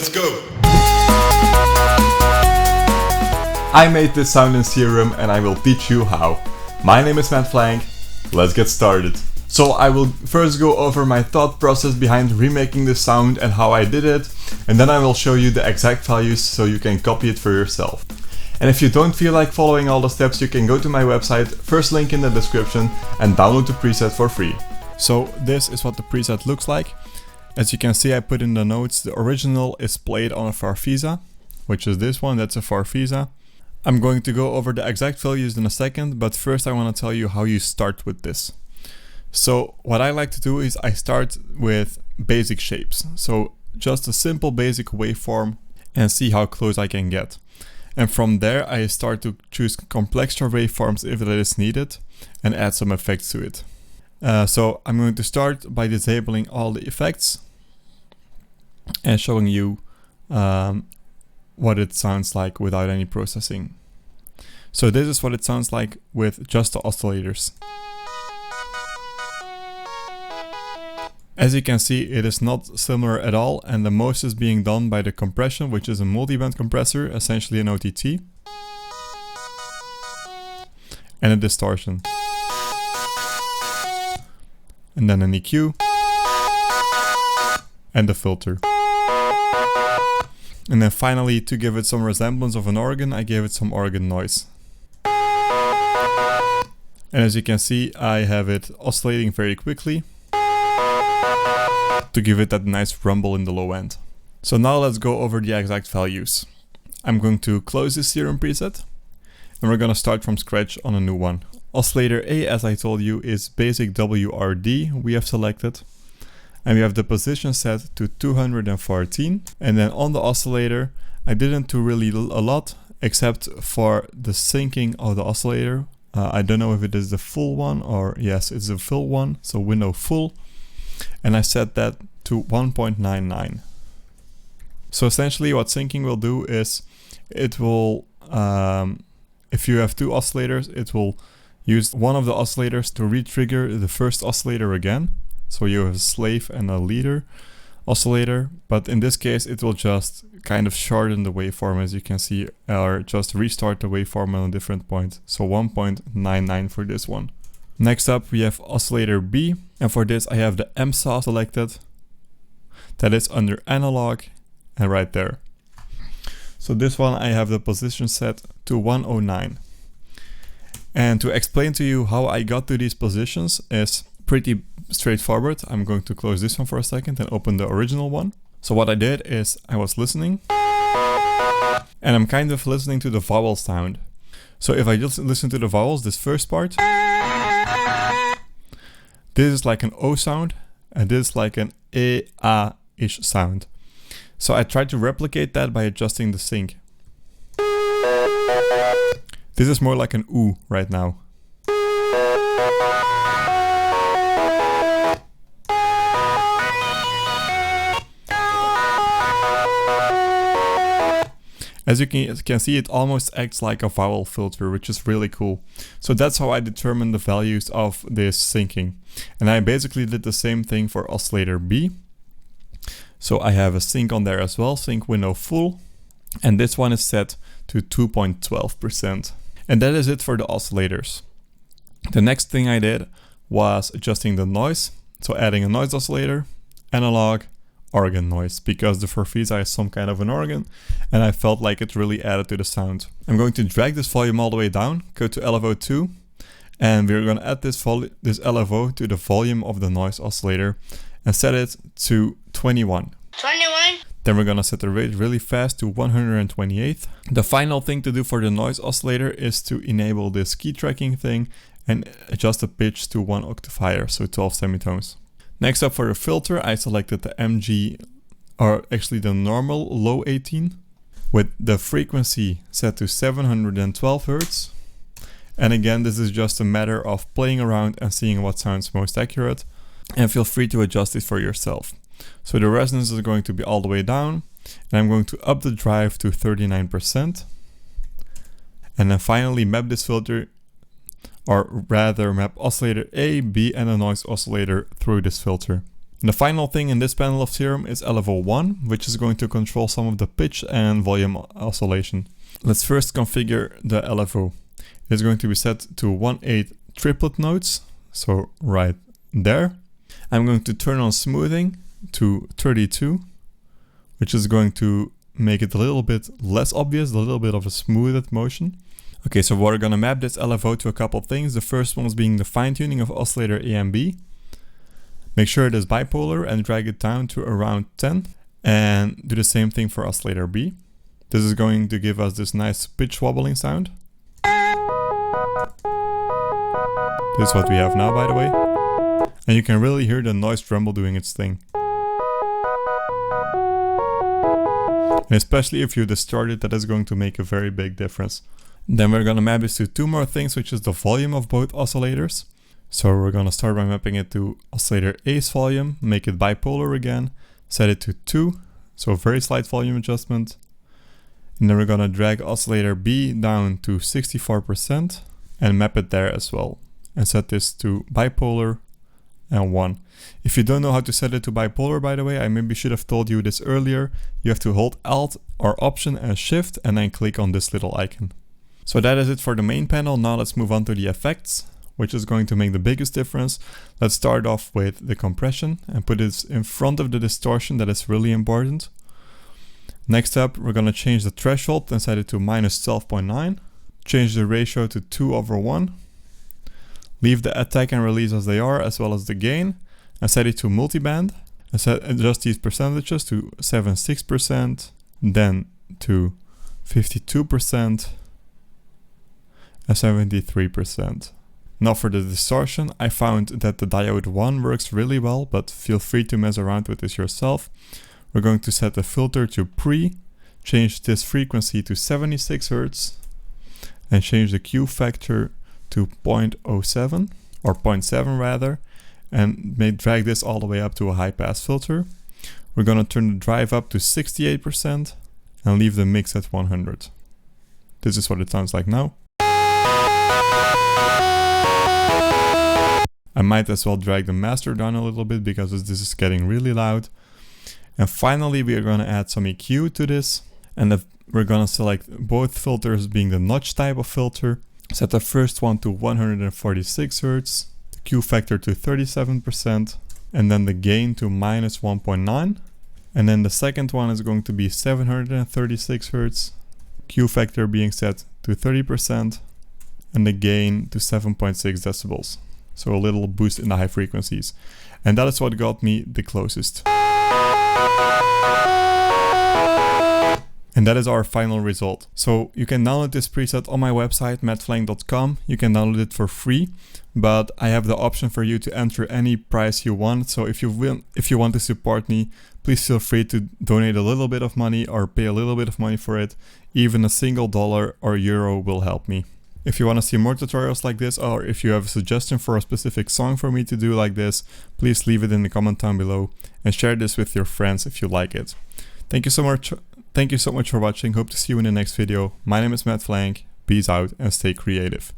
Let's go! I made this sound in Serum and I will teach you how. My name is Matt Flank, let's get started. So I will first go over my thought process behind remaking this sound and how I did it, and then I will show you the exact values so you can copy it for yourself. And if you don't feel like following all the steps, you can go to my website, first link in the description, and download the preset for free. So this is what the preset looks like. As you can see, I put in the notes, the original is played on a Farfisa, which is this one, that's a Farfisa. I'm going to go over the exact values in a second, but first I want to tell you how you start with this. So what I like to do is I start with basic shapes. So just a simple basic waveform and see how close I can get. And from there I start to choose complexer waveforms if that is needed and add some effects to it. So I'm going to start by disabling all the effects and showing you what it sounds like without any processing. So this is what it sounds like with just the oscillators. As you can see, it is not similar at all, and the most is being done by the compression, which is a multiband compressor, essentially an OTT, and a distortion, and then an EQ, and the filter. And then finally, to give it some resemblance of an organ, I gave it some organ noise. And as you can see, I have it oscillating very quickly to give it that nice rumble in the low end. So now let's go over the exact values. I'm going to close this Serum preset and we're going to start from scratch on a new one. Oscillator A, as I told you, is basic WRD we have selected. And we have the position set to 214. And then on the oscillator, I didn't do really a lot except for the syncing of the oscillator. I don't know if it is the full one or yes, it's the full one. So window full. And I set that to 1.99. So essentially what syncing will do is it will, if you have two oscillators, it will use one of the oscillators to re-trigger the first oscillator again. So you have a slave and a leader oscillator, but in this case it will just kind of shorten the waveform, as you can see, or just restart the waveform on a different point. So 1.99 for this one. Next up we have oscillator B, and for this I have the MSA selected. That is under analog and right there. So this one I have the position set to 109. And to explain to you how I got to these positions is pretty straightforward. I'm going to close this one for a second and open the original one. So what I did is I was listening and I'm kind of listening to the vowel sound. So if I just listen to the vowels, this first part, this is like an O sound and this is like an A-A-ish sound. So I tried to replicate that by adjusting the sync. This is more like an OO right now. As you can see, it almost acts like a vowel filter, which is really cool. So that's how I determined the values of this syncing. And I basically did the same thing for oscillator B. So I have a sync on there as well, sync window full. And this one is set to 2.12%. And that is it for the oscillators. The next thing I did was adjusting the noise. So adding a noise oscillator, analog, organ noise, because the Farfisa is some kind of an organ and I felt like it really added to the sound. I'm going to drag this volume all the way down, go to LFO 2, and we're going to add this LFO to the volume of the noise oscillator and set it to 21. Then we're going to set the rate really fast to 128th. The final thing to do for the noise oscillator is to enable this key tracking thing and adjust the pitch to 1 octave higher, so 12 semitones. Next up for the filter, I selected the MG, or actually the normal low 18, with the frequency set to 712 Hz. And again, this is just a matter of playing around and seeing what sounds most accurate, and feel free to adjust it for yourself. So the resonance is going to be all the way down, and I'm going to up the drive to 39%. And then finally map this filter, or rather map oscillator A, B and a noise oscillator through this filter. And the final thing in this panel of Serum is LFO 1, which is going to control some of the pitch and volume oscillation. Let's first configure the LFO. It's going to be set to 1/8 triplet notes, so right there. I'm going to turn on smoothing to 32, which is going to make it a little bit less obvious, a little bit of a smoothed motion. Okay, so we're gonna map this LFO to a couple of things. The first one is being the fine-tuning of oscillator A and B. Make sure it is bipolar and drag it down to around 10, and do the same thing for oscillator B. This is going to give us this nice pitch wobbling sound. This is what we have now, by the way. And you can really hear the noise rumble doing its thing. And especially if you distort it, that is going to make a very big difference. Then we're going to map this to two more things, which is the volume of both oscillators. So we're going to start by mapping it to oscillator A's volume, make it bipolar again, set it to 2, so a very slight volume adjustment. And then we're going to drag oscillator B down to 64% and map it there as well. And set this to bipolar and 1. If you don't know how to set it to bipolar, by the way, I maybe should have told you this earlier. You have to hold Alt or Option and Shift and then click on this little icon. So that is it for the main panel. Now let's move on to the effects, which is going to make the biggest difference. Let's start off with the compression and put it in front of the distortion. That is really important. Next up, we're going to change the threshold and set it to -12.9. Change the ratio to 2/1. Leave the attack and release as they are, as well as the gain, and set it to multiband. And adjust these percentages to 76%, then to 52%, and 73%. Now for the distortion, I found that the diode 1 works really well, but feel free to mess around with this yourself. We're going to set the filter to pre, change this frequency to 76 Hz, and change the Q factor to 0.07, or 0.7 rather, and drag this all the way up to a high pass filter. We're going to turn the drive up to 68% and leave the mix at 100. This is what it sounds like now. I might as well drag the master down a little bit because this is getting really loud. And finally, we are going to add some EQ to this. And we're going to select both filters being the notch type of filter. Set the first one to 146 Hz, the Q factor to 37%, and then the gain to -1.9. And then the second one is going to be 736 Hz, Q factor being set to 30%, and the gain to 7.6 decibels. So a little boost in the high frequencies. And that is what got me the closest. And that is our final result. So you can download this preset on my website, mattflank.com. You can download it for free, but I have the option for you to enter any price you want. So if you want to support me, please feel free to donate a little bit of money or pay a little bit of money for it. Even a single dollar or euro will help me. If you want to see more tutorials like this, or if you have a suggestion for a specific song for me to do like this, please leave it in the comment down below and share this with your friends if you like it. Thank you so much for watching. Hope to see you in the next video. My name is Matt Flank. Peace out and stay creative.